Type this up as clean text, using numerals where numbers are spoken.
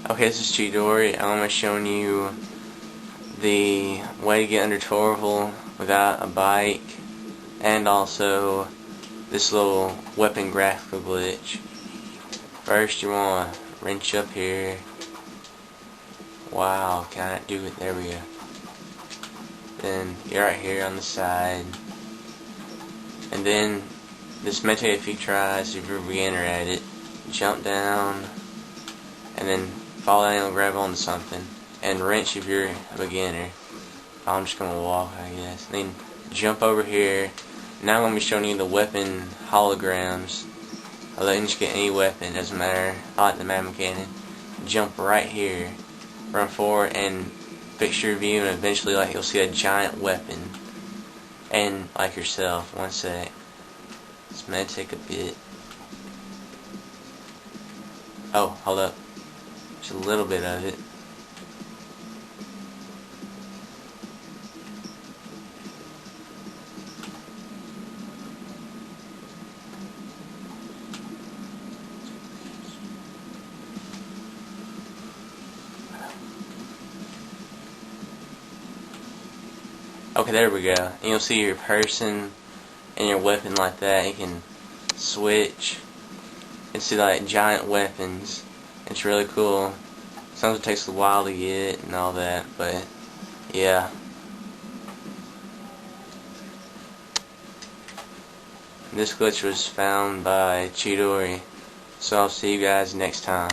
Okay, this is Chidori. I'm going to show you the way to get under Torval without a bike, and also this little weapon graphical glitch. First, you want to wrench up here. Wow, can I do it? There we go. Then you're right here on the side, and then this may take a few tries if you're a beginner at it. Jump down, and then fall down and grab onto something, and wrench if you're a beginner. I'm just gonna walk, I guess. Then jump over here. Now I'm gonna be showing you the weapon holograms. I'll let you just get any weapon, doesn't matter. I like the magma cannon. Jump right here, run forward, and fix your view, and eventually, like, you'll see a giant weapon. And like yourself. One sec. This may take a bit. Oh, hold up. Just a little bit of it. Okay, there we go. And you'll see your person and your weapon like that. You can switch. You can see like giant weapons. It's really cool. Sometimes it takes a while to get and all that, but yeah. This glitch was found by Chidori. So I'll see you guys next time.